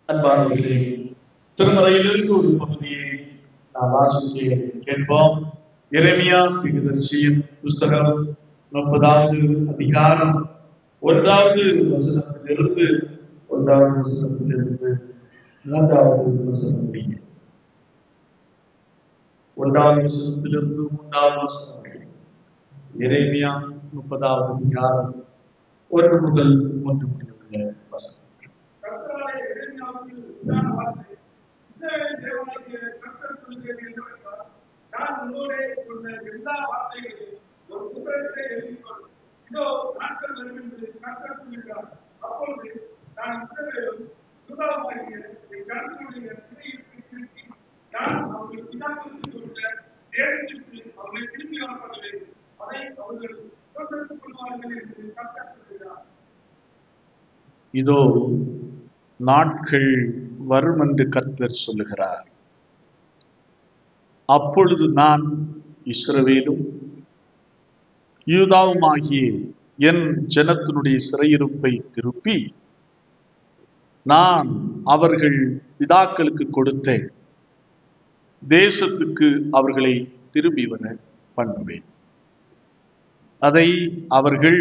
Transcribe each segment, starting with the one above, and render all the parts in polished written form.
அன்பானவர்களே, திருமறையிலிருந்து ஒரு பகுதியை நாம் வாசிக்க கேட்போம். எரேமியா தீர்க்கதரிசியின் புஸ்தகம் 30வது அதிகாரம் 1வது வசனத்திலிருந்து 3வது வசனம் முடிய 1வது வசனத்திலிருந்து 3வது வசனம் வரை எரேமியா 30வது அதிகாரம் 1 முதல் 3 முடிய உள்ள வசனம். நான் உங்களோட சொன்ன எல்லா வார்த்தைகளையும் ஒரு புத்தகத்தை எழுதிக்கொள். இதோ நாட்கள் வரும் என்று கர்த்தர் சொல்கிறார். அப்பொழுது நான் இஸ்ரவேலும் யூதாவுமாகிய என் ஜனங்களுடைய சிறையிருப்பை திருப்பி நான் அவர்கள் பிதாக்களுக்கு கொடுத்த தேசத்திற்கு அவர்களை திருப்பி வரப்படுவேன். அதை அவர்கள் சுதந்திரத்துக் கொள்வார்கள் என்று கர்த்தர் சொல்கிறார். இதோ நாட்கள் வரும் என்று கர்த்தர் சொல்லுகிறார். அப்பொழுது நான் இஸ்ரவேலும் யூதாவுமாகிய என் ஜனத்தினுடைய சிறையிருப்பை திருப்பி நான் அவர்கள் பிதாக்களுக்கு கொடுத்த தேசத்துக்கு அவர்களை திரும்பி வர பண்ணுவேன். அதை அவர்கள்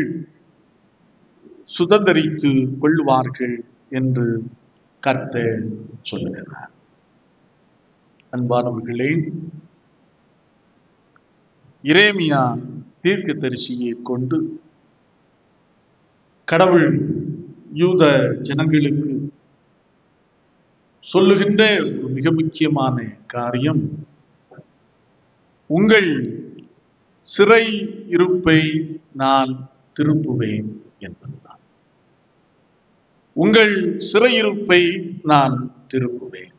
சுதந்தரித்து கொள்வார்கள் என்று கர்த்தர் சொல்லுகிறார். அன்பானவர்களே, எரேமியா தீர்க்கதரிசியை கொண்டு கடவுள் யூத ஜனங்களுக்கு சொல்லுகின்ற ஒரு மிக முக்கியமான காரியம், உங்கள் சிறை இருப்பை நான் திருப்புவேன் என்பதுதான். உங்கள் சிறையிருப்பை நான் திருப்புவேன்.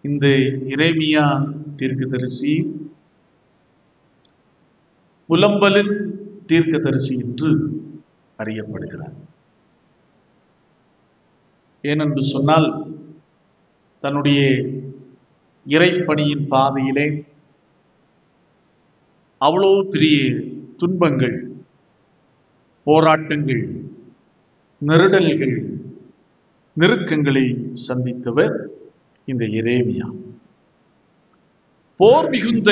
இந்த எரேமியா தீர்க்கதரிசி புலம்பலின் தீர்க்கதரிசி என்று அறியப்படுகிறார். ஏனென்று சொன்னால், தன்னுடைய இறைப்பணியின் பாதையிலே அவ்வளவு பெரிய துன்பங்கள், போராட்டங்கள், நெருடல்கள், நெருக்கங்களை சந்தித்தவர் இந்த எரேமியா. போர் மிகுந்த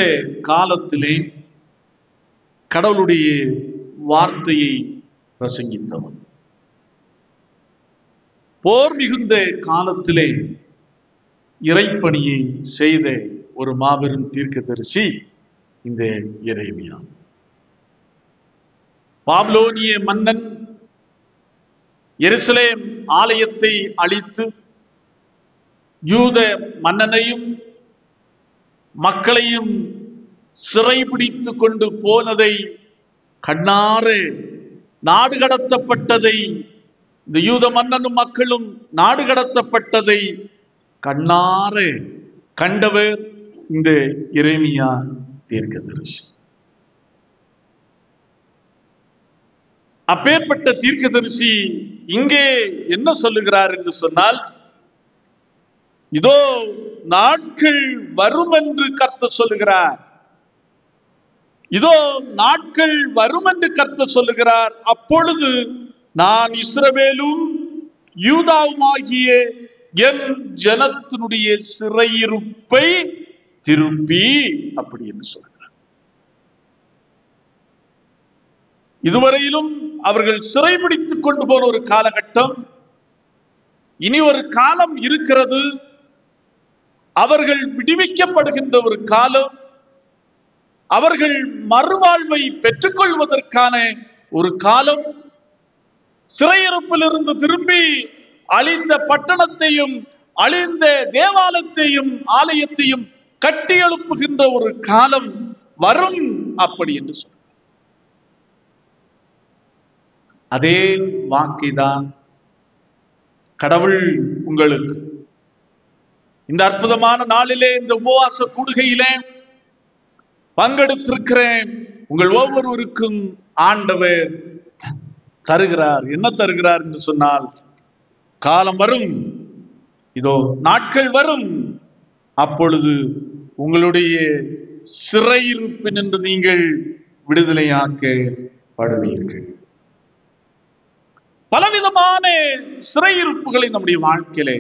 காலத்திலே கடவுளுடைய வார்த்தையை பிரசங்கித்தவர். போர் மிகுந்த காலத்திலே இறைப்பணியை செய்த ஒரு மாபெரும் தீர்க்கதரிசி இந்த எரேமியா. பாபிலோனிய மன்னன் எருசலேம் ஆலயத்தை அழித்து யூத மன்னனையும் மக்களையும் சிறைபிடித்து கொண்டு போனதை கண்ணார, நாடு கடத்தப்பட்டதை, இந்த யூத மன்னனும் மக்களும் நாடு கடத்தப்பட்டதை கண்ணார கண்டவர் இந்த எரேமியா தீர்க்கதரிசி. அப்பேற்பட்ட தீர்க்கதரிசி இங்கே என்ன சொல்லுகிறார் என்று சொன்னால், இதோ நாட்கள் வரும் என்று கர்த்தர் சொல்லுகிறார். இதோ நாட்கள் வரும் என்று கர்த்தர் சொல்லுகிறார். அப்பொழுது நான் இஸ்ரவேலும் யூதாவுமாகிய என் ஜனத்தினுடைய சிறையிருப்பை திருப்பி, அப்படி என்று சொல்கிறார். இதுவரையிலும் அவர்கள் சிறைபிடித்துக் கொண்டு போன ஒரு காலகட்டம், இனி ஒரு காலம் இருக்கிறது. அவர்கள் விடுவிக்கப்படுகின்ற ஒரு காலம், அவர்கள் மறுவாழ்வை பெற்றுக்கொள்வதற்கான ஒரு காலம், சிறையிருப்பிலிருந்து திரும்பி அழிந்த பட்டணத்தையும் அழிந்த தேவாலயத்தையும் ஆலயத்தையும் கட்டி எழுப்புகின்ற ஒரு காலம் வரும், அப்படி என்று சொல்றார். அதே வாக்கைதான் கடவுள் உங்களுக்கு இந்த அற்புதமான நாளிலே, இந்த உபவாச கூடுகையிலே பங்கெடுத்திருக்கிறேன் உங்கள் ஒவ்வொருவருக்கும் ஆண்டவர் தருகிறார். என்ன தருகிறார் என்று சொன்னால், காலம் வரும், இதோ நாட்கள் வரும், அப்பொழுது உங்களுடைய சிறையிருப்பினின்று நீங்கள் விடுதலையாக்கப்படுவீர்கள். பலவிதமான சிறையிருப்புகளை நம்முடைய வாழ்க்கையிலே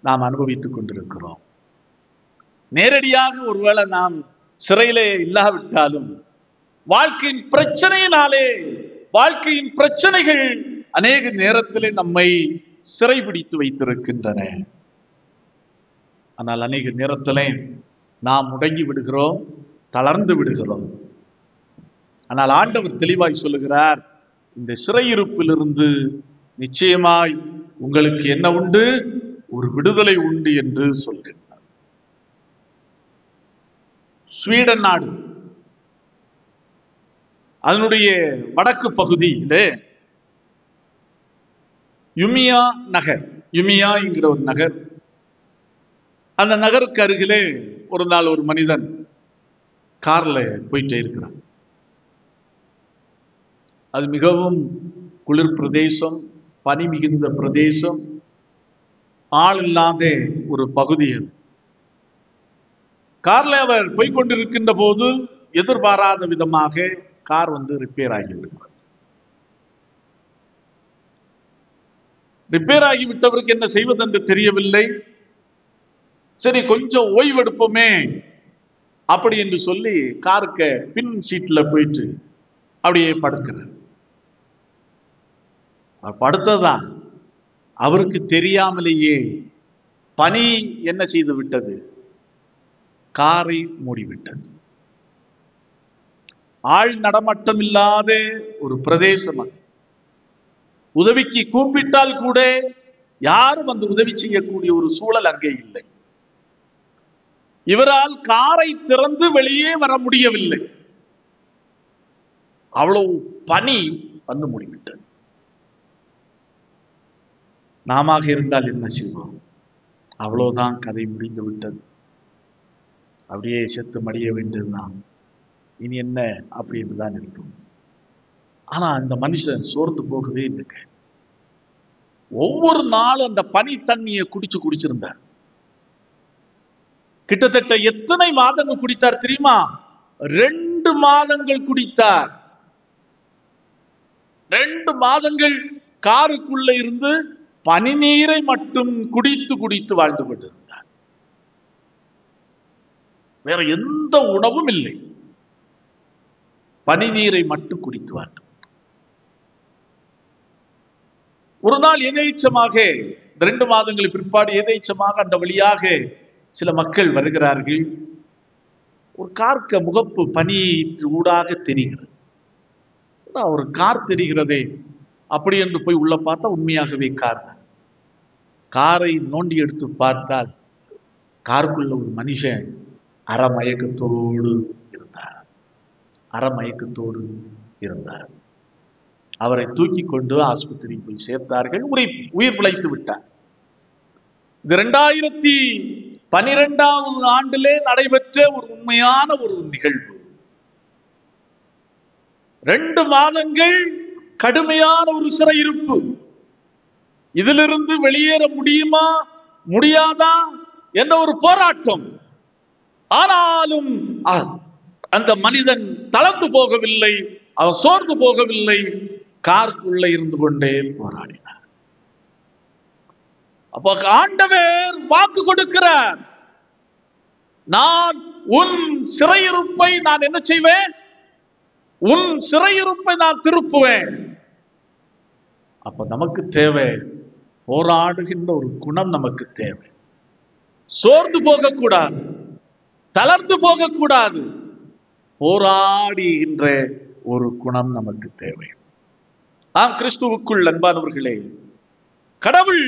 நாம் அனுபவித்துக் கொண்டிருக்கிறோம். நேரடியாக ஒருவேளை நாம் சிறையிலே இல்லாவிட்டாலும் வாழ்க்கையின் பிரச்சனையினாலே, வாழ்க்கையின் பிரச்சனைகள் அநேக நேரத்திலே நம்மை சிறைபிடித்து வைத்திருக்கின்றன. ஆனால் அநேக நேரத்திலே நாம் முடங்கி விடுகிறோம், தளர்ந்து விடுகிறோம். ஆனால் ஆண்டவர் தெளிவாய் சொல்லுகிறார், இந்த சிறையிருப்பிலிருந்து நிச்சயமாய் உங்களுக்கு என்ன உண்டு? ஒரு விடுதலை உண்டு என்று சொல்கிறார். ஸ்வீடன் நாடு, அதனுடைய வடக்கு பகுதியிலே யுமியா நகர், யுமியா என்கிற ஒரு நகர், அந்த நகருக்கு அருகிலே ஒரு நாள் ஒரு மனிதன் கார்ல போயிட்டே இருக்கிறான். அது மிகவும் குளிர் பிரதேசம், பனி மிகுந்த பிரதேசம், ஆள் இல்லாத ஒரு பகுதி. கார்ல அவர் போய்கொண்டிருக்கின்ற போது எதிர்பாராத விதமாக கார் ரிப்பேர் ஆகிவிடுகிறார். ரிப்பேர் ஆகிவிட்டவருக்கு என்ன செய்வதென்று தெரியவில்லை. சரி, கொஞ்சம் ஓய்வெடுப்போமே அப்படி என்று சொல்லி காருக்கு பின் சீட்ல போயிட்டு அப்படியே படுக்கிறது. படுத்ததான் அவருக்கு தெரியாமலேயே பனி என்ன செய்து விட்டது? காரை மூடிவிட்டது. ஆள் நடமாட்டம் இல்லாத ஒரு பிரதேசம் அது. உதவிக்கு கூப்பிட்டால் கூட யாரும் உதவி செய்யக்கூடிய ஒரு சூழல் அங்கே இல்லை. இவரால் காரை திறந்து வெளியே வர முடியவில்லை. அவ்வளவு பனி மூடிவிட்டது. நாம இருந்தால் என்ன செய்வோம்? அவ்வளவுதான், கதை முடிந்து விட்டது, அப்படியே செத்து மடிய வேண்டியதுதான், இனி என்ன அப்படின்னு தான் இருக்கும். ஆனா அந்த மனுஷன் சோர்ந்து போகவே இல்லைங்க. ஒவ்வொரு நாளும் அந்த பனி தண்ணியை குடிச்சிருந்தார். கிட்டத்தட்ட எத்தனை மாதங்கள் குடித்தார் தெரியுமா? 2 மாதங்கள் குடித்தார். 2 மாதங்கள் காருக்குள்ள இருந்து பனி நீரை மட்டும் குடித்து வாழ்ந்து கொண்டிருந்தார். வேற எந்த உணவும் இல்லை, பனி நீரை மட்டும் குடித்து வாழ்ந்து. ஒரு நாள் எதேச்சமாக, 2 மாதங்களுக்கு பிற்பாடு எதேச்சமாக அந்த வழியாக சில மக்கள் வருகிறார்கள். ஒரு கார்க்க முகப்பு பனி ஊடாக தெரிகிறது. ஒரு கார் தெரிகிறதே அப்படி என்று போய் உள்ள பார்த்தா உண்மையாகவே காரை நோண்டி எடுத்து பார்த்தால் காருக்குள்ள ஒரு மனுஷன் அறமயக்கத்தோடு இருந்தார். அவரை தூக்கி கொண்டு ஆஸ்பத்திரிக்கு போய் சேர்த்தார்கள். உயிர் பிழைத்து விட்டார். இது 2012ஆம் ஆண்டிலே நடைபெற்ற ஒரு உண்மையான ஒரு நிகழ்வு. 2 மாதங்கள் கடுமையான ஒரு சிறையிருப்பு. இதிலிருந்து வெளியேற முடியுமா முடியாதா என்ற ஒரு போராட்டம். ஆனாலும் அந்த மனிதன் தளர்ந்து போகவில்லை, அவன் சோர்ந்து போகவில்லை, காருக்குள்ள இருந்து கொண்டே போராடினார். அப்ப ஆண்டவர் வாக்கு கொடுக்கிறார், நான் உன் சிறையிருப்பை நான் என்ன செய்வேன்? உன் சிறையிருப்பை நான் திருப்புவேன். அப்ப நமக்கு தேவை போராடுகின்ற ஒரு குணம். நமக்கு தேவை சோர்ந்து போகக்கூடாது, தளர்ந்து போகக்கூடாது, போராடுகின்ற ஒரு குணம் நமக்கு தேவை. ஆம், கிறிஸ்துவுக்குள் அன்பானவர்களே, கடவுள்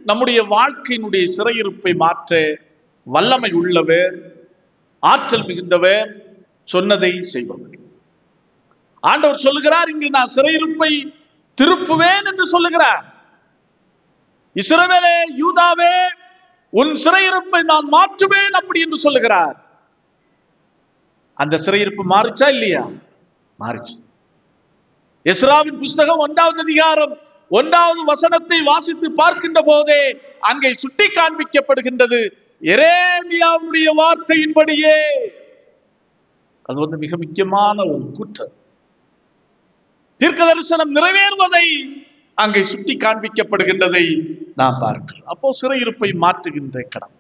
நம்முடைய வாழ்க்கையினுடைய சிறையிருப்பை மாற்ற வல்லமை உள்ளவர், ஆற்றல் மிகுந்தவர், சொன்னதை செய்பவர். ஆண்டவர் சொல்லுகிறார், இங்கு நான் சிறையிருப்பை திருப்புவேன் என்று சொல்லுகிறார். இஸ்ரவேலே, யூதாவே, உன் சிறையிருப்பை நான் மாற்றுவேன் அப்படி என்று சொல்லுகிறார். அந்த சிறையிருப்பு மாறிச்சா இல்லையா? மாறிச்சு. எஸ்ராவின் புஸ்தகம் 1வது அதிகாரம் 1வது வசனத்தை வாசித்து பார்க்கின்ற போதே அங்கே சுட்டி காண்பிக்கப்படுகின்றது, எரேமியாவுடைய வார்த்தையின்படியே. அது மிக முக்கியமான ஒரு குற்றம். தீர்க்க தரிசனம் நிறைவேறுவதை அங்கே சுட்டி காண்பிக்கப்படுகின்றதை நாம் பார்க்கிறோம். அப்போ சிறையிருப்பை மாற்றுகின்ற கடமை.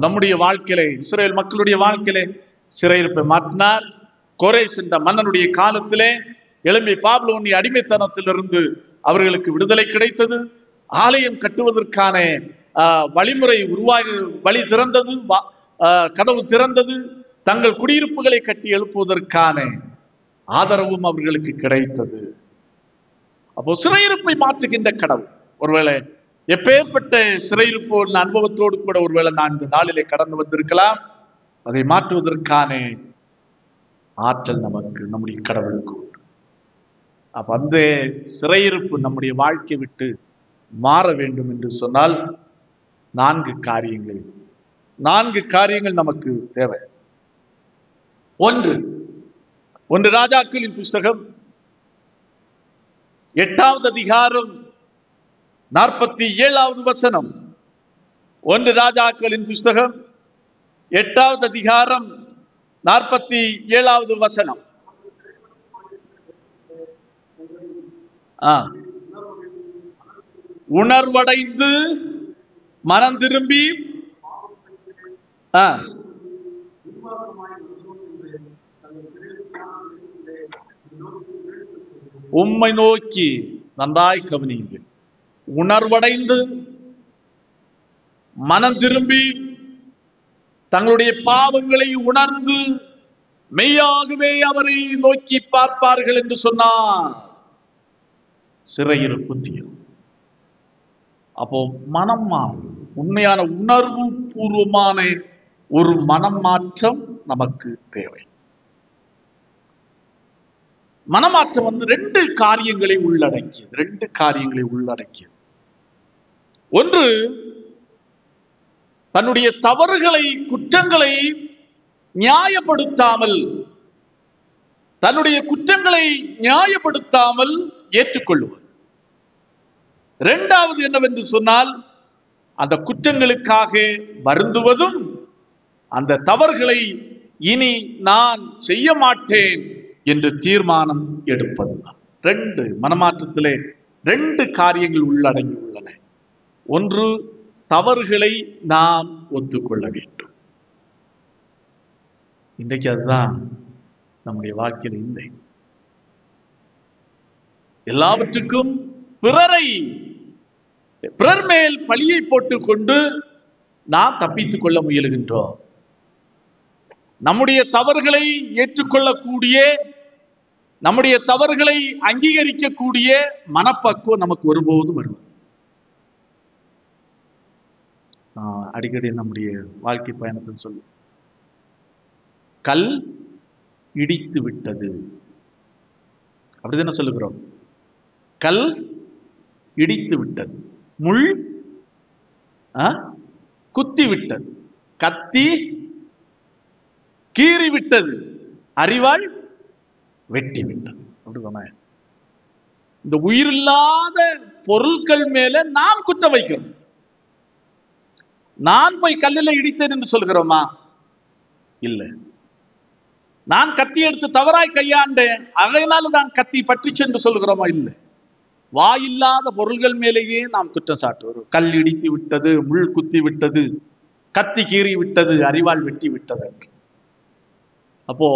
நம்முடைய வாழ்க்கையிலே, இஸ்ரேல் மக்களுடைய வாழ்க்கையிலே சிறையிருப்பை மாற்றினார். கோரேஸ் என்ற மன்னனுடைய காலத்திலே எழும்பிய பாபிலோனிய அடிமைத்தனத்திலிருந்து அவர்களுக்கு விடுதலை கிடைத்தது. ஆலயம் கட்டுவதற்கான வழிமுறை வழி திறந்தது, கதவு திறந்தது. தங்கள் குடியிருப்புகளை கட்டி எழுப்புவதற்கான ஆதரவும் அவர்களுக்கு கிடைத்தது. அப்போ சிறையிருப்பை மாற்றுகின்ற கடவுள். ஒருவேளை எப்பேற்பட்ட சிறையிருப்பு அனுபவத்தோடு கூட ஒருவேளை நான் இந்த நாளிலே கடந்து வந்திருக்கலாம். அதை மாற்றுவதற்கான ஆற்றல் நமக்கு, நம்முடைய கடவுளுக்கு உண்டு. அப்ப அந்த சிறையிருப்பு நம்முடைய வாழ்க்கை விட்டு மாற வேண்டும் என்று சொன்னால் 4 காரியங்கள் நமக்கு தேவை. ஒன்று ராஜாக்களின் புஸ்தகம் 8வது அதிகாரம் 47வது வசனம். 1 ராஜாக்களின் புஸ்தகம் 8வது அதிகாரம் 47வது வசனம். உணர்வடைந்து மனம் திரும்பி உம்மை நோக்கி, நன்றாய் கவனியுங்கள், உணர்வடைந்து மனம் திரும்பி தங்களுடைய பாவங்களை உணர்ந்து மெய்யாகவே அவரை நோக்கி பார்ப்பார்கள் என்று சொன்னார். சிறையிருப்பு தீரும். அப்போ மனம் மாறும். உண்மையான உணர்வு பூர்வமான ஒரு மனம் மாற்றம் நமக்கு தேவை. மனமாற்றம் 2 காரியங்களை உள்ளடக்கியது. ஒன்று, தன்னுடைய தவறுகளை, குற்றங்களை நியாயப்படுத்தாமல் ஏற்றுக்கொள்ளுவது. 2வது என்னவென்று சொன்னால், அந்த குற்றங்களுக்காக வருந்துவதும், அந்த தவறுகளை இனி நான் செய்ய மாட்டேன் என்று தீர்மானம் எடுப்பதுதான். 2 மனமாற்றத்திலே 2 காரியங்கள் உள்ளடங்கி உள்ளன. ஒன்று, தவறுகளை நாம் ஒத்துக்கொள்ள வேண்டும். இன்றைக்கு அதுதான் நம்முடைய வாழ்க்கையில் இல்லை. எல்லாவற்றுக்கும் பிறர் மேல் பழியை போட்டுக்கொண்டு நாம் தப்பித்துக் கொள்ள முயலுகின்றோம். நம்முடைய தவறுகளை ஏற்றுக்கொள்ளக்கூடிய, நம்முடைய தவறுகளை அங்கீகரிக்கக்கூடிய மனப்பக்குவம் நமக்கு ஒருபோதும் வருவது. அடிக்கடி நம்முடைய வாழ்க்கை பயணத்தில் சொல்லு, கல் இடித்து விட்டது, அப்படிதானே சொல்லுகிறோம். கல் இடித்து விட்டது, முள் குத்தி விட்டது, கத்தி கீறி விட்டது, அரிவாள் வெட்டி விட்டது. அப்படிதானே? இந்த உயிரில்லாத பொருட்கள் மேல நாம் குற்றம் வைக்கிறோம். நான் போய் கல்லில் இடித்தேன் என்று சொல்கிறோமா? இல்லை. நான் கத்தி எடுத்து தவறாய் கையாண்டேன், அதனால தான் கத்தி பற்றிச்சு என்று சொல்கிறோமா? இல்லை. வாயில்லாத பொருள்கள் மேலேயே நாம் குற்றம் சாட்டுவோம். கல் இடித்து விட்டது, முள் குத்தி விட்டது, கத்தி கீறி விட்டது, அரிவாள் வெட்டி விட்டது. அப்போ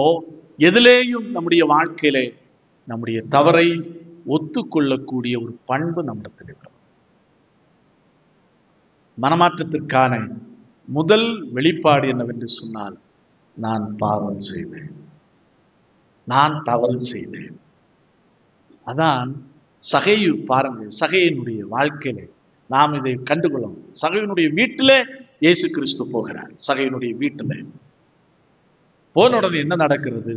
எதிலேயும் நம்முடைய வாழ்க்கையிலே நம்முடைய தவறை ஒத்துக்கொள்ளக்கூடிய ஒரு பண்பு நம்மிடத்தில் இருக்கிறது. மனமாற்றத்திற்கான முதல் வெளிப்பாடு என்னவென்று சொன்னால், நான் பாவம் செய்வேன், நான் தவறு செய்வேன். அதான் சகையு. பாருங்கள், சகையினுடைய வாழ்க்கையில நாம் இதை கண்டுகொள்ளணும். சகையினுடைய வீட்டிலே இயேசு கிறிஸ்து போகிறார். சகையினுடைய வீட்டில் போன உடனே என்ன நடக்கிறது?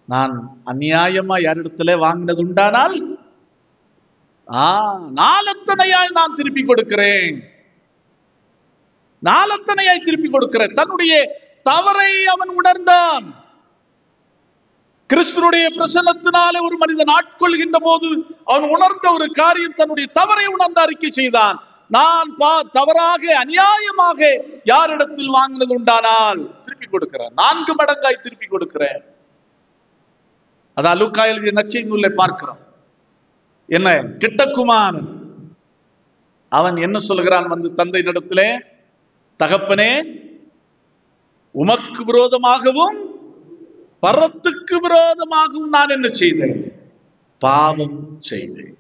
நான் அநியாயமா யாரிடத்துல வாங்கினது உண்டானால் நாலத்தனையாய் நான் திருப்பி கொடுக்கிறேன், நாலத்தனையாய் திருப்பி கொடுக்கிறேன். தன்னுடைய தவறை அவன் உணர்ந்தான். கிறிஸ்துனுடைய பிரசன்னத்தினாலே ஒரு மனிதன் ஆட்கொள்கின்ற போது அவன் உணர்ந்த ஒரு காரியம், தன்னுடைய தவறை உணர்ந்து அறிக்கை செய்தான். நான் தவறாக அநியாயமாக யாரிடத்தில் வாங்கினது உண்டானால் திருப்பி கொடுக்கிறேன், 4 மடங்காய் திருப்பி கொடுக்கிறேன். அதான் லூக்கா எழுதிய நற்செய்தி நூலை பார்க்கிறோம். என்ன கிட்டகுமாரன் அவன் என்ன சொல்கிறான் வந்து தந்தையினிடத்திலே, தகப்பனே, உமக்கு விரோதமாகவும் பரத்துக்கு விரோதமாகவும் நான் என்ன செய்தேன்? பாவம் செய்தேன்.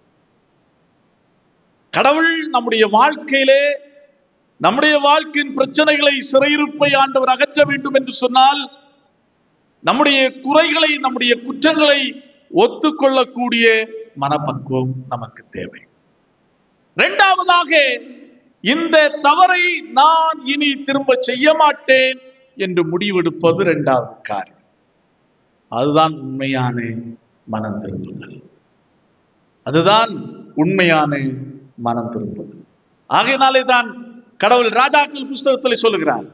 கடவுள் நம்முடைய வாழ்க்கையிலே நம்முடைய வாழ்க்கையின் பிரச்சனைகளை, சிறையிருப்பை ஆண்டவர் அகற்ற வேண்டும் என்று சொன்னால், நம்முடைய குறைகளை, நம்முடைய குற்றங்களை ஒத்துக்கொள்ளக்கூடிய மனப்பக்குவம் நமக்கு தேவை. இரண்டாவதாக, இந்த தவறை நான் இனி திரும்ப செய்ய மாட்டேன் என்று முடிவெடுப்பது இரண்டாவது காரியம். அதுதான் உண்மையான மனம் திரும்புதல். அதுதான் உண்மையான மனம் திரும்புதல். ஆகையினாலே தான் கடவுள் ராஜாக்கள் புஸ்தகத்தில் சொல்லுகிறார்,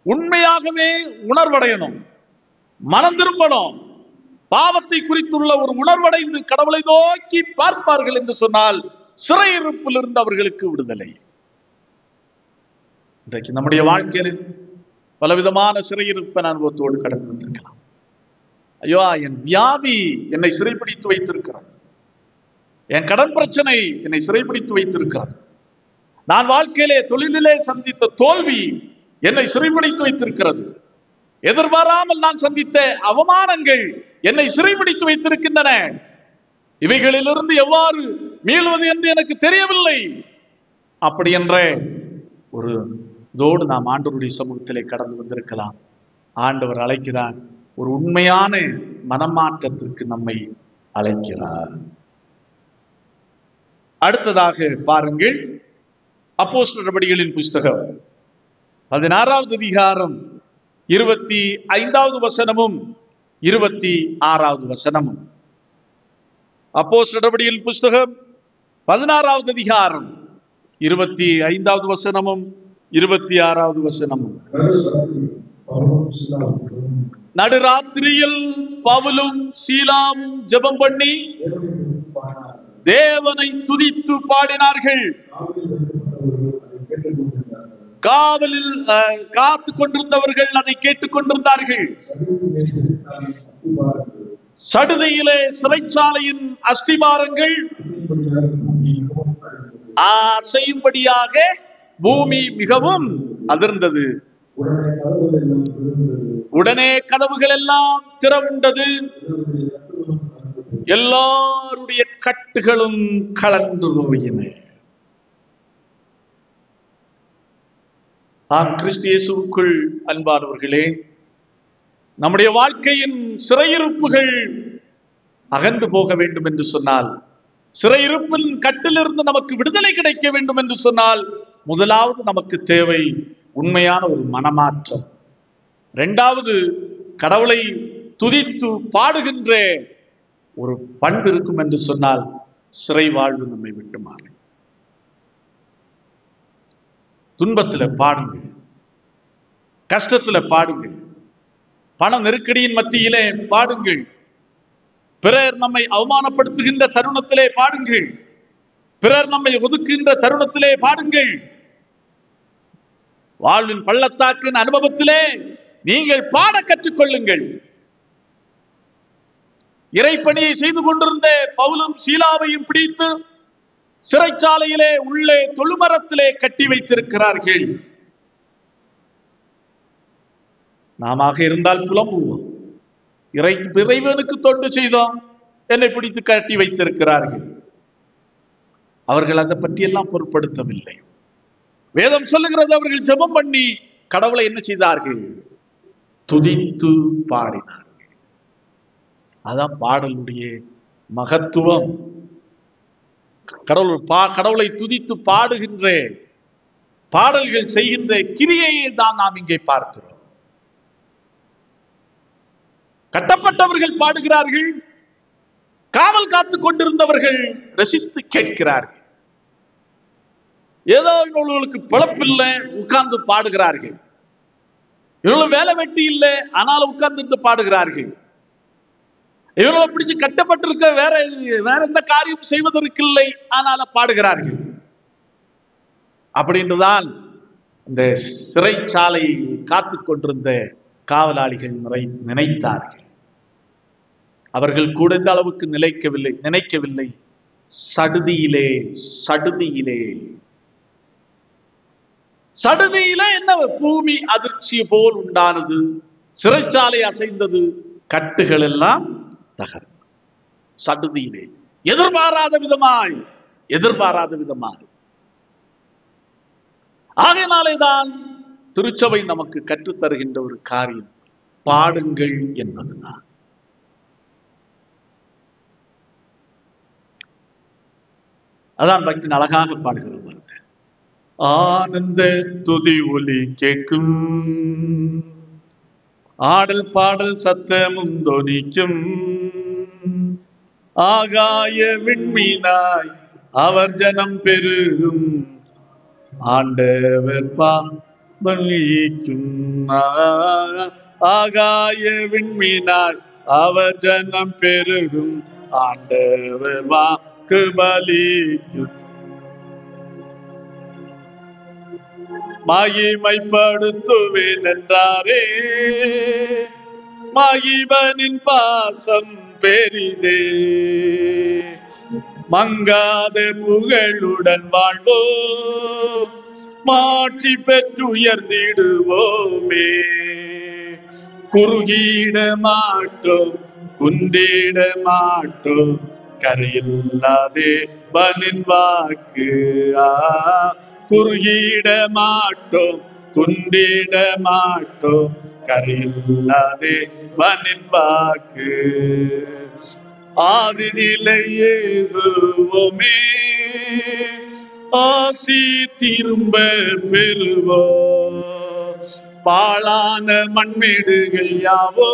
உண்மையாகவே உணர்வடையணும், மனம் திரும்பணும், பாவத்தை குறித்துள்ள ஒரு உணர்வடைந்து கடவுளை நோக்கி பார்ப்பார்கள் என்று சொன்னால் சிறையிருப்பில் இருந்து அவர்களுக்கு விடுதலை. இன்றைக்கு நம்முடைய வாழ்க்கையில் பலவிதமான சிறையிருப்ப அனுபவத்தோடு கடந்து வந்திருக்கலாம். ஐயோ, என் வியாதி என்னை சிறைப்பிடித்து வைத்திருக்கிறது, என் கடன் பிரச்சனை என்னை சிறைப்பிடித்து வைத்திருக்கிறது, நான் வாழ்க்கையிலே தொழிலிலே சந்தித்த தோல்வி என்னை சிறைப்பிடித்து வைத்திருக்கிறது, எதிர்பாராமல் நான் சந்தித்த அவமானங்கள் என்னை சிறைப்பிடித்து வைத்திருக்கின்றன, இவைகளிலிருந்து எவ்வாறு மீள்வது என்று எனக்கு தெரியவில்லை. அப்படி என்ற ஒரு இதோடு நாம் ஆண்டவருடைய சமூகத்திலே கடந்து வந்திருக்கலாம். ஆண்டவர் அழைக்கிறார், ஒரு உண்மையான மனமாற்றத்திற்கு நம்மை அழைக்கிறார். அடுத்ததாக பாருங்கள், அப்போஸ்தலர் நடபடிகளின் புஸ்தகம் 16வது அதிகாரம் 25வது வசனமும் 26வது வசனமும். அப்போஸ்தலர் நடபடிகளின் புஸ்தகம் 16வது அதிகாரம் 25வது வசனமும் 26வது வசனமும். நடுராத்திரியில் பவுலும் சீலாவும் ஜெபம் பண்ணி தேவனை துதித்து பாடினார்கள். காவலில் காத்து கொண்டிருந்தவர்கள் அதை கேட்டுக் கொண்டிருந்தார்கள். சடுதியிலே சிறைச்சாலையின் அஸ்திபாரங்கள் அசையும்படியாக பூமி மிகவும் அதிர்ந்தது. உடனே கதவுகள் எல்லாம் திறவுண்டது, எல்லாருடைய கட்டுகளும் கலந்து போயின. கிறிஸ்து இயேசுவுக்குள் அன்பானவர்களே, நம்முடைய வாழ்க்கையின் சிறையிருப்புகள் அகன்று போக வேண்டும் என்று சொன்னால், சிறையிருப்பின் கட்டிலிருந்து நமக்கு விடுதலை கிடைக்க வேண்டும் என்று சொன்னால், முதலாவது நமக்கு தேவை உண்மையான ஒரு மனமாற்றம். இரண்டாவது, கடவுளை துதித்து பாடுகின்ற ஒரு பண்பு இருக்கும் என்று சொன்னால் சிறை வாழ்வு நம்மை விட்டு மாறும். துன்பத்துல பாடுங்கள், கஷ்டத்துல பாடுங்கள், பண நெருக்கடியின் மத்தியிலே பாடுங்கள், பிறர் நம்மை அவமானப்படுத்துகின்ற தருணத்திலே பாடுங்கள், பிறர் நம்மை ஒதுக்குகின்ற தருணத்திலே பாடுங்கள், வாழ்வின் பள்ளத்தாக்கின் அனுபவத்திலே நீங்கள் பாட கற்றுக்கொள்ளுங்கள். இறைப்பணியை செய்து கொண்டிருந்த பவுலும் சீலாவையும் பிடித்து சிறைச்சாலையிலே உள்ளே தொழுமரத்திலே கட்டி வைத்திருக்கிறார்கள். நாம இருந்தால் புலம்புவோம், இறைவனுக்கு தொண்டு செய்தோம், என்னை பிடித்து கட்டி வைத்திருக்கிறார்கள். அவர்கள் அதை பற்றியெல்லாம் பொருட்படுத்தவில்லை. வேதம் சொல்லுகிறது, அவர்கள் ஜெபம் பண்ணி கடவுளை என்ன செய்தார்கள்? துதித்து பாடினார்கள். அதான் பாடலுடைய மகத்துவம். கடவுளை துதித்து பாடுகின்ற பாடல்கள் செய்கின்ற கிரியையை தான் நாம் இங்கே பார்க்கிறோம். கட்டப்பட்டவர்கள் பாடுகிறார்கள், காவல் காத்து கொண்டிருந்தவர்கள் ரசித்து கேட்கிறார்கள். ஏதோ இவர்களுக்கு பிழப்பில்லை, உட்கார்ந்து பாடுகிறார்கள். இவர்களும் வேலை வெட்டி இல்லை, ஆனாலும் உட்கார்ந்து இருந்து பாடுகிறார்கள். இவர்களை பிடிச்சு கட்டப்பட்டிருக்க வேற எந்த காரியம் செய்வதற்கு இல்லை, ஆனாலும் பாடுகிறார்கள். அப்படின்றுதான் இந்த சிறைச்சாலையை காத்து கொண்டிருந்த காவலாளிகள் நினைத்தார்கள். அவர்கள் கூட இந்த அளவுக்கு நினைக்கவில்லை. சடுதியிலே என்ன பூமி அதிர்ச்சி போல் உண்டானது, சிறைச்சாலை அசைந்தது, கட்டுகள் எல்லாம் தகர்ந்தது. சடுதியிலே எதிர்பாராத விதமாய். ஆகையினாலேதான் திருச்சபை நமக்கு கற்றுத்தருகின்ற ஒரு காரியம் பாடுங்கள் என்பதுதான். அதான் பக்தன் அழகாக பாடுகிறது. ஆனந்த துதி ஒலி கேட்கும், ஆடல் பாடல் சத்தமும் தொனிக்கும், ஆகாய விண்மீனாய் அவர் ஜனம் பெருகும், ஆண்டவர் பாவலிக்கும். ஆகாய விண்மீனாய் அவர் ஜனம் பெருகும், ஆண்டவர் வாக்கு பலிக்கும். மகிமைப்படுத்துவேன் என்றாரே, மகிபனின் பாசம் பெரிதே, மங்காத புகழுடன் வாழ்வோ, மாட்சி பெற்று உயர்ந்திடுவோமே. குறுகிட மாட்டோம், குண்டிட மாட்டோம், கரையில்லாதே பலின் வாக்கு. குறுகிட மாட்டோம், குண்டிட மாட்டோம், கரையில்லாதே பலின் வாக்கு. ஆதிநிலையேறுவோமே, ஆசி திரும்ப பெறுவோம். பாழான மண்மேடுகள் யாவோ,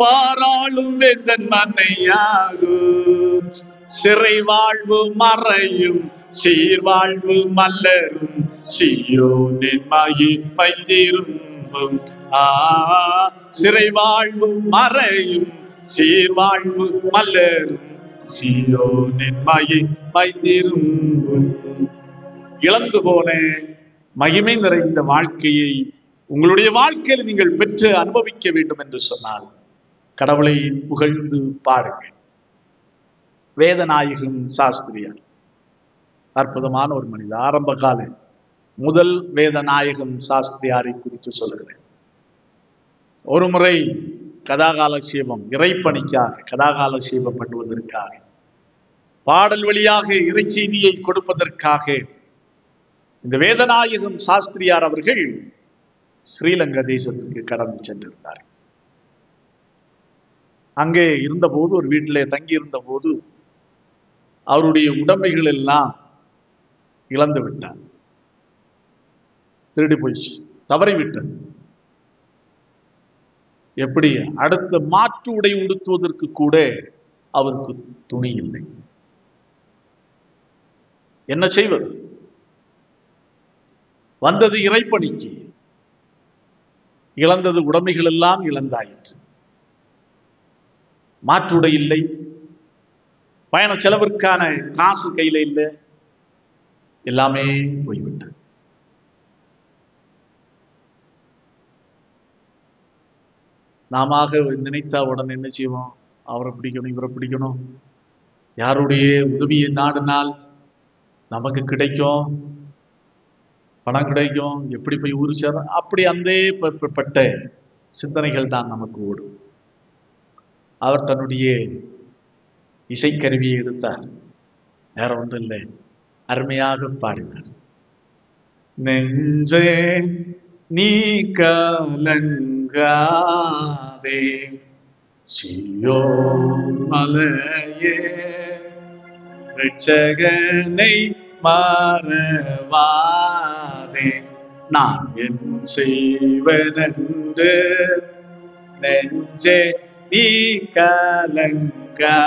பாராளும் வேந்தன் மனையாகும். சிறை வாழ்வு மறையும், சீர்வாழ்வு மலரும், சீயோனின் மகிமை திரும்பும். சிறை வாழ்வு மறையும், சீர்வாழ்வு மலரும், சீயோனின் மகிமை திரும்பும். இழந்து போன மகிமை நிறைந்த வாழ்க்கையை உங்களுடைய வாழ்க்கையில் நீங்கள் பெற்று அனுபவிக்க வேண்டும் என்று சொன்னால் கடவுளை புகழ்ந்து பாருங்கள். வேதநாயகம் சாஸ்திரியார் அற்புதமான ஒரு மனிதர். ஆரம்ப கால முதல் வேதநாயகம் சாஸ்திரியாரை குறித்து சொல்லுகிறேன். ஒரு முறை கதாகாலட்சேபம், இறைப்பணிக்காக கதாகாலட்சேபம் பண்ணுவதற்காக, பாடல் வழியாக இறை செய்தியை கொடுப்பதற்காக இந்த வேதநாயகம் சாஸ்திரியார் அவர்கள் ஸ்ரீலங்கா தேசத்துக்கு கடந்து சென்றிருந்தார். அங்கே இருந்தபோது, ஒரு வீட்டிலே தங்கி இருந்த போது அவருடைய உடைமைகள் எல்லாம் இழந்து விட்டார். திருடி போயிடுச்சு, தவறிவிட்டது. எப்படி அடுத்த மாற்று உடை உடுத்துவதற்கு கூட அவருக்கு துணி இல்லை. என்ன செய்வது? வந்தது இறைப்பணிக்கு, இழந்தது உடைமைகள் எல்லாம் இழந்தாயிற்று. மாற்றுடை இல்லை, பயண செலவிற்கான காசு கையில இல்லை, எல்லாமே போய்விட்டது. நாம நினைத்தா உடனே என்ன செய்வோம்? அவரை பிடிக்கணும், இவரை பிடிக்கணும், யாருடைய உதவியை நாடினால் நமக்கு கிடைக்கும், பணம் கிடைக்கும், எப்படி போய் ஊரு சேர, அப்படி அந்த பட்ட சிந்தனைகள் தான் நமக்கு ஓடும். அவர் தன்னுடைய இசைக்கருவியை எடுத்தார், வேற ஒன்றும் இல்லை, அருமையாக பாடினார். நெஞ்சே நீ கலங்காதே, சீயோன் மலையே இரட்சகனை மறவாதே, நான் என் செய்வனென்று நெஞ்சே நீ கலங்காதே.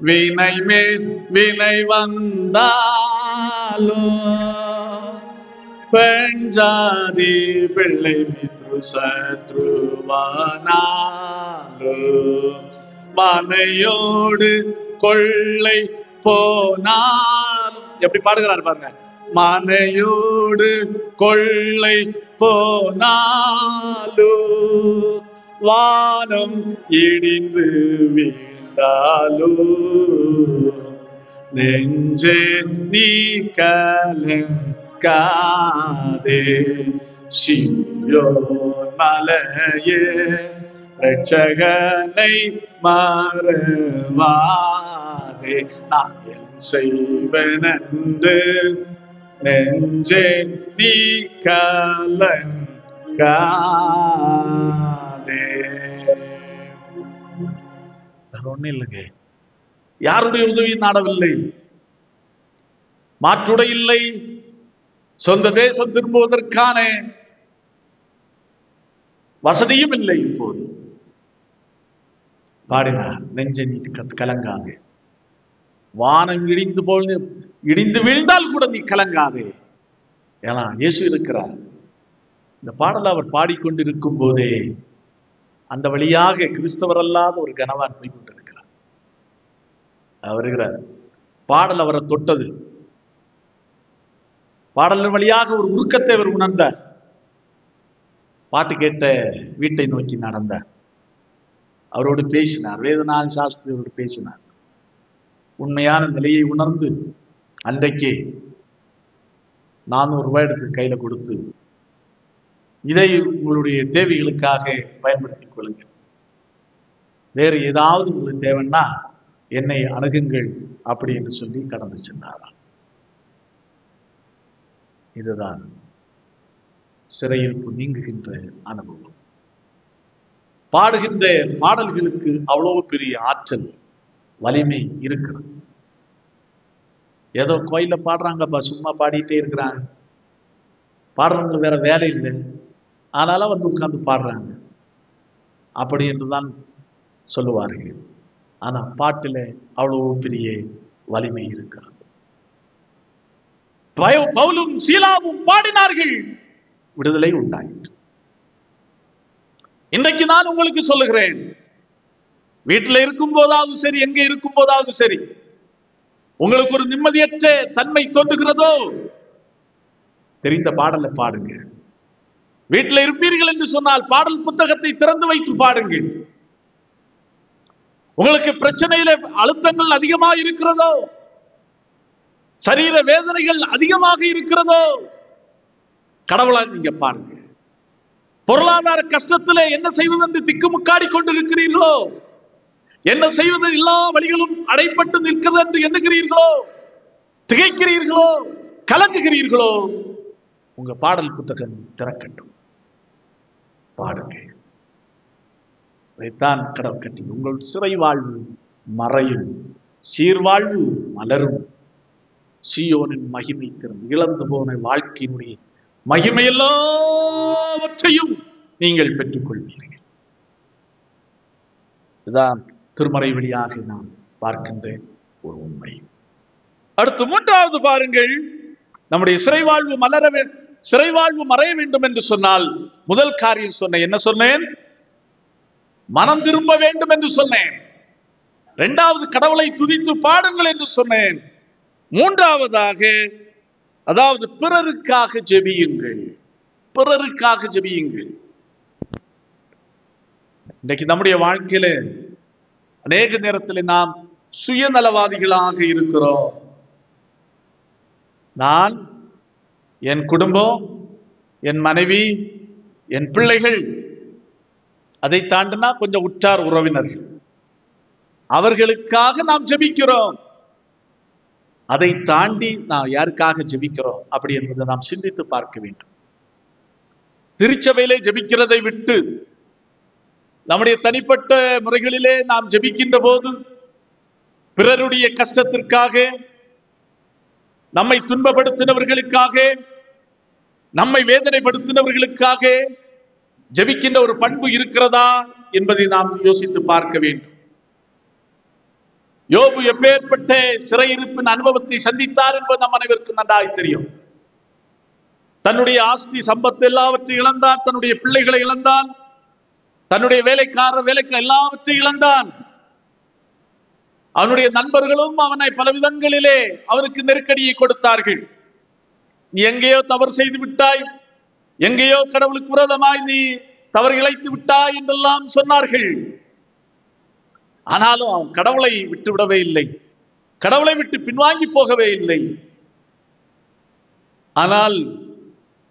வினை மேல் வினை வந்தாலும் பெண் ஜாதி பிள்ளை மித்ரு சத்ருவானாலும் மனையோடு கொள்ளை போனாலும், எப்படி பாடுகிறார் பாருங்க, மனையோடு கொள்ளை போனாலும் வானம் இடிந்து வீழ்ந்தாலும் நெஞ்சே நீ கலங்காதே. சீயோன் மலையே இரட்சகனை மறவாதே. நான் என் செய்வனென்று நெஞ்சே நீ கலங்காதே. ஒண்ணு இல்லைங்க, யாருடைய உதவி நாடவில்லை, மாற்றுடை இல்லை, சொந்த தேசம் திரும்புவதற்கான வசதியும் இல்லை. இப்போது பாடினார், நெஞ்சை நீ கலங்காதே, வானம் இடிந்து வீழ்ந்தால் கூட நீ கலங்காதே. ஏன்னா இயேசு இருக்கிறார். இந்த பாடலை அவர் பாடிக்கொண்டிருக்கும் போதே அந்த வழியாக கிறிஸ்தவர் அல்லாத ஒரு கணவான் போய் கொண்டிருக்கிறார். வருகிறார். பாடல் அவரை தொட்டது. பாடலின் வழியாக ஒரு உருக்கத்தை அவர் உணர்ந்தார். பாட்டு கேட்ட வீட்டை நோக்கி நடந்தார். அவரோடு பேசினார், வேதநாத சாஸ்திரியோடு பேசினார். உண்மையான நிலையை உணர்ந்து அன்றைக்கே 400 ரூபாய் எடுத்து கையில கொடுத்து, இதை உங்களுடைய தேவைகளுக்காக பயன்படுத்திக் கொள்ளுங்கள், வேறு ஏதாவது உங்களுக்கு தேவைன்னா என்னை அணுகுங்கள் அப்படி என்று சொல்லி கடந்து சென்றாராம். இதுதான் சிறையிருப்பு நீங்குகின்ற அனுபவம். பாடுகின்ற பாடல்களுக்கு அவ்வளவு பெரிய ஆற்றல், வலிமை இருக்கிறது. ஏதோ கோயில பாடுறாங்கப்பா, சும்மா பாடிட்டே இருக்கிறாங்க, பாடுறவங்க வேற வேலை இல்லை, அதனால வந்து உட்கார்ந்து பாடுறாங்க அப்படி என்றுதான் சொல்லுவார்கள். ஆனா பாட்டில அவ்வளவு பெரிய வலிமை இருக்கிறது. பவுலும் சீலாவும் பாடினார்கள், விடுதலை உண்டாயிற்று. இன்றைக்கு நான் உங்களுக்கு சொல்லுகிறேன், வீட்டில் இருக்கும் போதாவது சரி, எங்க இருக்கும் போதாவது சரி, உங்களுக்கு ஒரு நிம்மதியற்ற தன்மை தோன்றுகிறதோ, தெரிந்த பாடலை பாடுங்க. வீட்டில் இருப்பீர்கள் என்று சொன்னால் பாடல் புத்தகத்தை திறந்து வைத்து பாடுங்கள். உங்களுக்கு பிரச்சனையில அழுத்தங்கள் அதிகமாக இருக்கிறதோ, சரீர வேதனைகள் அதிகமாக இருக்கிறதோ, கடவுளா நீங்க பாருங்க. பொருளாதார கஷ்டத்திலே என்ன செய்வது என்று திக்குமுக்காடி கொண்டிருக்கிறீர்களோ, என்ன செய்வது, எல்லா வழிகளும் அடைப்பட்டு நிற்கிறது என்று எண்ணுகிறீர்களோ, திகைக்கிறீர்களோ, கலங்குகிறீர்களோ, உங்க பாடல் புத்தகம் திறக்கட்டும், பாடுங்க. அதைத்தான் கடவுள் கட்டியது. உங்கள் சிறை வாழ்வு மறையும், சீர்வாழ்வு மலரும், சீயோனின் மகிமை திறன், இழந்து போன வாழ்க்கையினுடைய மகிமை எல்லாவற்றையும் நீங்கள் பெற்றுக்கொள்வீர்கள். இதுதான் திருமறை வழியாக நாம் பார்க்கின்ற ஒரு உண்மை. அடுத்து 3வது பாருங்கள், நம்முடைய சிறைவாழ்வு மறைய வேண்டும் என்று சொன்னால் முதல் காரியம் சொன்னேன். என்ன சொன்னேன்? மனம் திரும்ப வேண்டும் என்று சொன்னேன். 2வது கடவுளை துதித்து பாடுங்கள் என்று சொன்னேன். 3வதாக, அதாவது பிறருக்காக ஜெபியுங்கள். பிறருக்காக ஜெபியுங்கள். இன்றைக்கு நம்முடைய வாழ்க்கையில அநேக நேரத்தில் நாம் சுயநலவாதிகளாக இருக்கிறோம். நான், என் குடும்பம், என் மனைவி, என் பிள்ளைகள், அதை தாண்டினா கொஞ்சம் உற்றார் உறவினர்கள், அவர்களுக்காக நாம் ஜெபிக்கிறோம். அதை தாண்டி நாம் யாருக்காக ஜெபிக்கிறோம் அப்படி என்பதை நாம் சிந்தித்து பார்க்க வேண்டும். திருச்சபையிலே ஜெபிக்கிறதை விட்டு நம்முடைய தனிப்பட்ட முறைகளிலே நாம் ஜெபிக்கின்ற போது பிறருடைய கஷ்டத்திற்காக, நம்மை துன்பப்படுத்தினவர்களுக்காக, நம்மை வேதனைப்படுத்தினவர்களுக்காக, ஜெபிக்கின்ற ஒரு பண்பு இருக்கிறதா என்பதை நாம் யோசித்து பார்க்க வேண்டும். யோபு எப்பேற்பட்ட சிறையிருப்பின் அனுபவத்தை சந்தித்தார் என்பது நம் அனைவருக்கும் நன்றாய் தெரியும். தன்னுடைய ஆஸ்தி சம்பத்து எல்லாவற்றையும் இழந்தான், தன்னுடைய பிள்ளைகளை இழந்தான், தன்னுடைய வேலைக்கு எல்லாவற்றையும் இழந்தான். அவனுடைய நண்பர்களும் அவனை பல விதங்களிலே அவனுக்கு நெருக்கடியை கொடுத்தார்கள். நீ எங்கேயோ தவறு செய்து விட்டாய், எங்கேயோ கடவுளுக்கு விரோதமாய் நீ தவறு இழைத்து விட்டாய் என்றெல்லாம் சொன்னார்கள். ஆனாலும் அவன் கடவுளை விட்டு விடவே இல்லை, கடவுளை விட்டு பின்வாங்கி போகவே இல்லை. ஆனால்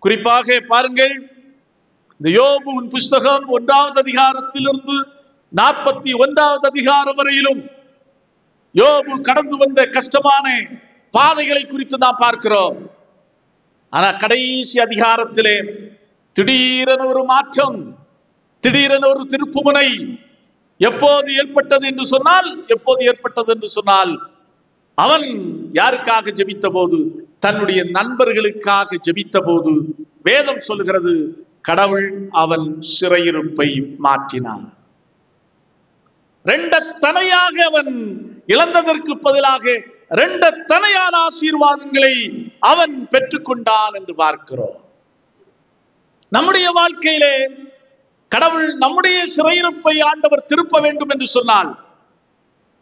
குறிப்பாக பாருங்கள், இந்த யோபுவின் புஸ்தகம் 1வது அதிகாரத்திலிருந்து 41வது அதிகாரம் வரையிலும் யோபு கடந்து வந்த கஷ்டமான பாதைகளை குறித்து நாம் பார்க்கிறோம். ஆனா கடைசி அதிகாரத்திலே திடீரென ஒரு மாற்றம், திடீரென ஒரு திருப்புமுனை எப்போது ஏற்பட்டது என்று சொன்னால் அவன் யாருக்காக ஜெபித்த போது, தன்னுடைய நண்பர்களுக்காக ஜெபித்த போது வேதம் சொல்லுகிறது, கடவுள் அவன் சிறையிருப்பை மாற்றினான். இரண்டத்தனையாக அவன் இழந்ததற்கு பதிலாக இரண்டத்தனையான ஆசீர்வாதங்களை அவன் பெற்றுக்கொண்டான் என்று பார்க்கிறோம். நம்முடைய வாழ்க்கையிலே கடவுள் நம்முடைய சிறையிருப்பை ஆண்டவர் திருப்ப வேண்டும் என்று சொன்னால்,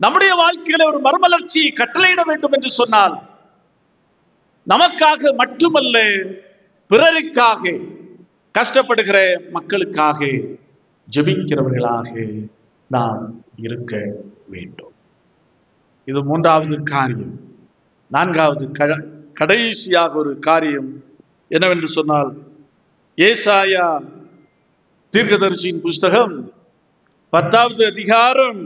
நம்முடைய வாழ்க்கையில ஒரு மறுமலர்ச்சியை கட்டளையிட வேண்டும் என்று சொன்னால், நமக்காக மட்டுமல்ல, பிறருக்காக, கஷ்டப்படுகிற மக்களுக்காக ஜெபிக்கிறவர்களாக நாம் இருக்க வேண்டும். இது 3வது காரியம். 4வது கடைசியாக ஒரு காரியம் என்னவென்று சொன்னால், ஏசாயா தீர்க்கதரிசியின் புஸ்தகம் 10வது அதிகாரம்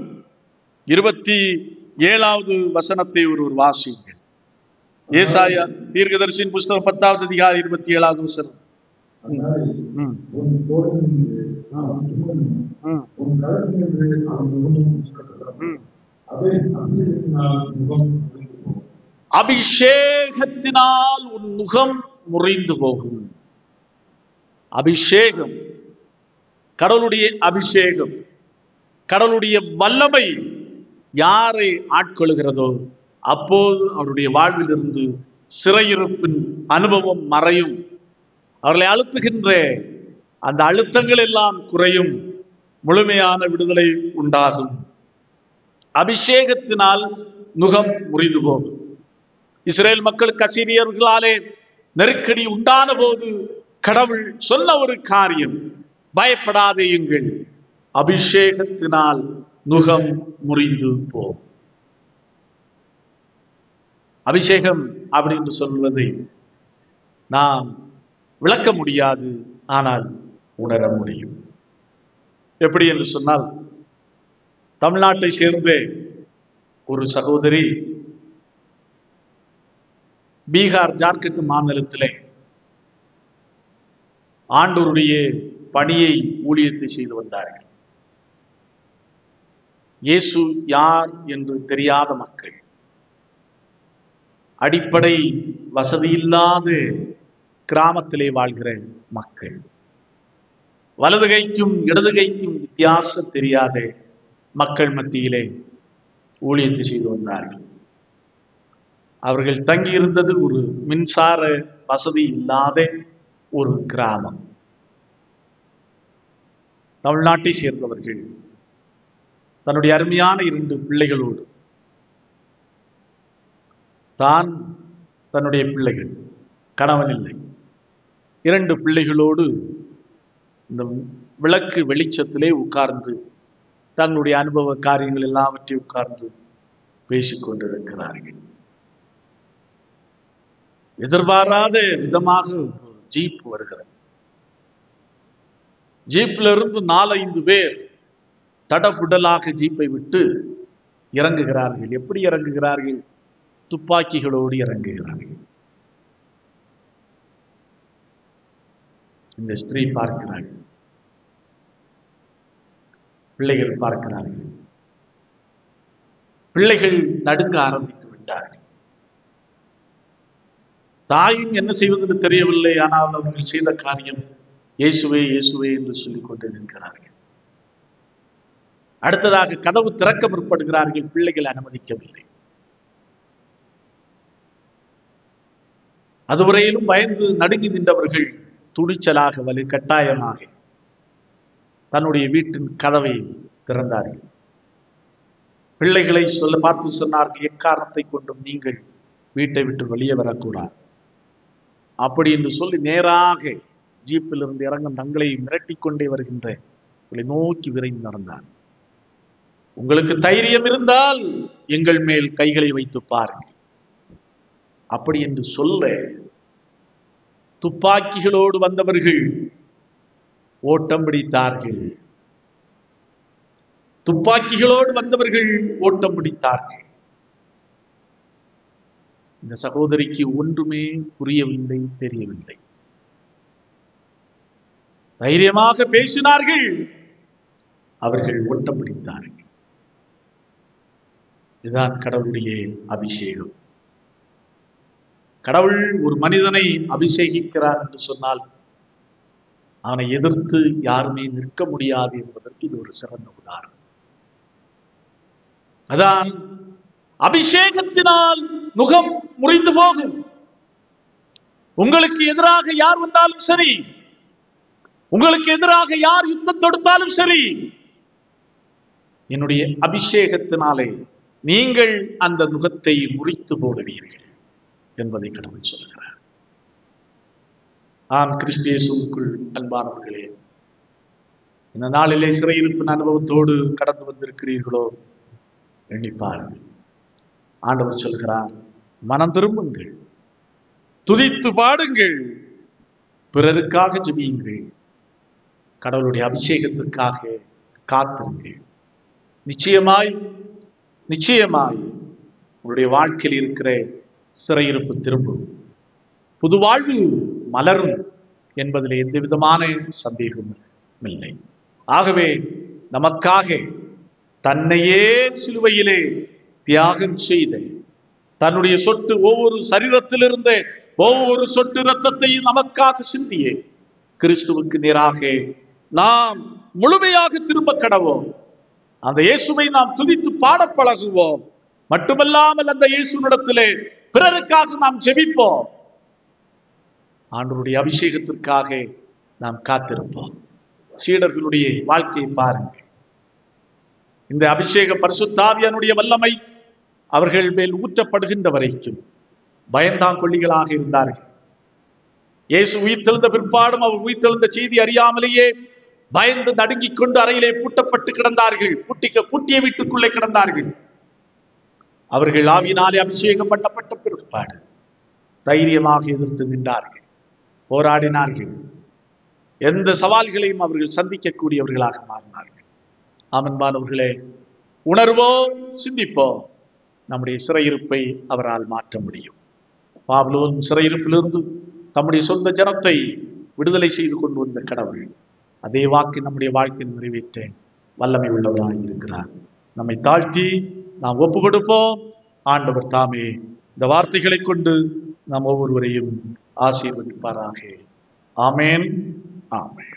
27வது வசனத்தை ஒரு வாசியுங்கள். ஏசாயா தீர்க்கதரிசியின் புஸ்தகம் 10வது அதிகாரம் 27வது வசனம். அபிஷேகத்தினால் உன் முகம் முறிந்து போகும். அபிஷேகம், கடவுளுடைய அபிஷேகம், கடவுளுடைய வல்லமை யாரை ஆட்கொள்கிறதோ அப்போது அவருடைய வாழ்வில் இருந்து சிறையிருப்பின் அனுபவம் மறையும். அவர்களை அழுத்துகின்ற அந்த அழுத்தங்கள் எல்லாம் குறையும், முழுமையான விடுதலை உண்டாகும். அபிஷேகத்தினால் முகம் முறிந்து போகும். இஸ்ரேல் மக்களுக்கு அசீரியர்களாலே நெருக்கடி உண்டான போது கடவுள் சொன்ன ஒரு காரியம், பயப்படாதேயுங்கள், அபிஷேகத்தினால் முகம் முறிந்து போகும். அபிஷேகம் அப்படின்னு சொல்வதை நாம் விளக்க முடியாது, ஆனால் உணர முடியும். எப்படி என்று சொன்னால், தமிழ்நாட்டை சேர்ந்த ஒரு சகோதரி பீகார் ஜார்க்கண்ட் மாநிலத்திலே ஆண்டவருடைய பணியை ஊழியத்தை செய்து வந்தார்கள். இயேசு யார் என்று தெரியாத மக்கள், அடிப்படை வசதி இல்லாத கிராமத்திலே வாழ்கிற மக்கள், வலது கைக்கும் இடது கைக்கும் வித்தியாசம் தெரியாத மக்கள் மத்தியிலே ஊழியத்தை செய்து வந்தார்கள். அவர்கள் தங்கியிருந்தது ஒரு மின்சார வசதி இல்லாத ஒரு கிராமம். தமிழ்நாட்டை சேர்ந்தவர்கள் தன்னுடைய அருமையான 2 பிள்ளைகளோடு, தான் தன்னுடைய பிள்ளைகள், கணவன் இல்லை, 2 பிள்ளைகளோடு இந்த விளக்கு வெளிச்சத்திலே உட்கார்ந்து தங்களுடைய அனுபவ காரியங்கள் எல்லாவற்றையும் உட்கார்ந்து பேசிக்கொண்டிருக்கிறார்கள். எதிர்பாராத விதமாக ஜீப் வருகிறது. ஜீப்ல இருந்து 4-5 பேர் தடபுடலாக ஜீப்பை விட்டு இறங்குகிறார்கள். எப்படி இறங்குகிறார்கள்? துப்பாக்கிகளோடு இறங்குகிறார்கள். இந்த ஸ்திரீ பார்க்கிறார்கள், பிள்ளைகள் பார்க்கிறார்கள். பிள்ளைகள் நடுங்க ஆரம்பித்து விட்டார்கள். தாயும் என்ன செய்வதென்று தெரியவில்லை. ஆனால் அவர்கள் செய்த காரியம், இயேசுவே இயேசுவே என்று சொல்லிக் கொண்டு நிற்கிறார்கள். அடுத்ததாக கதவு திறக்க முற்படுகிறார்கள், பிள்ளைகள் அனுமதிக்கவில்லை. அதுவரையிலும் பயந்து நடுங்கி நின்றவர்கள் துணிச்சலாக கட்டாயமாக தன்னுடைய வீட்டின் கதவை திறந்தார்கள். பிள்ளைகளை பார்த்து சொன்னார்கள், எக்காரணத்தை கொண்டும் நீங்கள் வீட்டை விட்டு வெளியே வரக்கூடாது அப்படி என்று சொல்லி நேராக ஜீப்பில் இருந்து இறங்கும் தங்களை மிரட்டி கொண்டே வருகின்ற நோக்கி விரைந்து நடந்தார். உங்களுக்கு தைரியம் இருந்தால் எங்கள் மேல் கைகளை வைத்து பாருங்கள் அப்படி என்று சொல்ல துப்பாக்கிகளோடு வந்தவர்கள் ஓட்டம் பிடித்தார்கள். துப்பாக்கிகளோடு வந்தவர்கள் ஓட்டம் பிடித்தார்கள். இந்த சகோதரிக்கு ஒன்றுமே புரியவில்லை, தெரியவில்லை. தைரியமாக பேசினார்கள், அவர்கள் ஓட்டம் பிடித்தார்கள். இதுதான் கடவுளுடைய அபிஷேகம். கடவுள் ஒரு மனிதனை அபிஷேகிக்கிறார் என்று சொன்னால் அவனை எதிர்த்து யாருமே நிற்க முடியாது என்பதற்கு இது ஒரு சிறந்த உதாரணம். அதான் அபிஷேகத்தினால் முகம் முறிந்து போகும். உங்களுக்கு எதிராக யார் வந்தாலும் சரி, உங்களுக்கு எதிராக யார் யுத்தம் தொடுத்தாலும் சரி, என்னுடைய அபிஷேகத்தினாலே நீங்கள் அந்த முகத்தை முறித்து போடுவீர்கள் என்பதை கடவுள் சொல்கிறார். ஆம், கிறிஸ்து இயேசுவுக்குள் அன்பானவர்களே, இந்த நாளிலே சிறையிருப்பின் அனுபவத்தோடு கடந்து வந்திருக்கிறீர்களோ எண்ணிப்பாருங்கள். ஆண்டவர் சொல்கிறார், மனம் திரும்புங்கள், துதித்து பாடுங்கள், பிறருக்காக ஜெபியுங்கள், கடவுளுடைய அபிஷேகத்திற்காக காத்திருங்கள். நிச்சயமாய் நிச்சயமாய் உங்களுடைய வாழ்க்கையில் இருக்கிற சிறையிருப்பு திரும்பும், புது வாழ்வு மலரும் என்பதில் எந்த விதமான சந்தேகமும் இல்லை. ஆகவே நமக்காக தன்னையே சிலுவையிலே தியாகம் செய்த, தன்னுடைய சொட்டு ஒவ்வொரு சரீரத்திலிருந்த ஒவ்வொரு சொட்டு இரத்தத்தையும் நமக்காக சிந்திய கிறிஸ்துவுக்கு நேராக நாம் முழுமையாக திரும்ப கடவோம். அந்த இயேசுவை நாம் துதித்து பாட பழகுவோம். மட்டுமல்லாமல் அந்த இயேசுவினிடத்திலே பிறருக்காக நாம் ஜெபிப்போம். ஆண்டவருடைய அபிஷேகத்திற்காக நாம் காத்திருப்போம். சீடர்களுடைய வாழ்க்கையை பாருங்கள். இந்த அபிஷேக பரிசுத்த ஆவியானுடைய வல்லமை அவர்கள் மேல் ஊற்றப்படுகின்ற வரைக்கும் பயந்தாங்கொள்ளிகளாக இருந்தார்கள். இயேசு உயிர்த்தெழுந்த பிற்பாடும் அவர் உயிர்த்தெழுந்த செய்தி அறியாமலேயே பயந்து நடுங்கிக் கொண்டு அறையிலே பூட்டப்பட்டு கிடந்தார்கள். பூட்டிய வீட்டுக்குள்ளே கிடந்தார்கள். அவர்கள் ஆவியினாலே அபிஷேகம் பண்ணப்பட்ட பிற்பாடு தைரியமாக எதிர்த்து நின்றார்கள், போராடினார்கள். எந்த சவால்களையும் அவர்கள் சந்திக்கக்கூடியவர்களாக மாறினார்கள். ஆமன்பானவர்களே, உணர்வோம், சிந்திப்போம். நம்முடைய சிறையிருப்பை அவரால் மாற்ற முடியும். பாபிலோன் சிறையிருப்பிலிருந்து தம்முடைய சொந்த ஜனத்தை விடுதலை செய்து கொண்டு வந்த கடவுள் அதே வாக்கு நம்முடைய வாழ்க்கையில் நிறைவேற்ற வல்லமை உள்ளவராக இருக்கிறார். நம்மை தாழ்த்தி நாம் ஒப்பு கொடுப்போம். ஆண்டவர் தாமே இந்த வார்த்தைகளை கொண்டு நாம் ஒவ்வொருவரையும் ஆசீர்வதிப்பாராக. ஆமேன், ஆமேன்.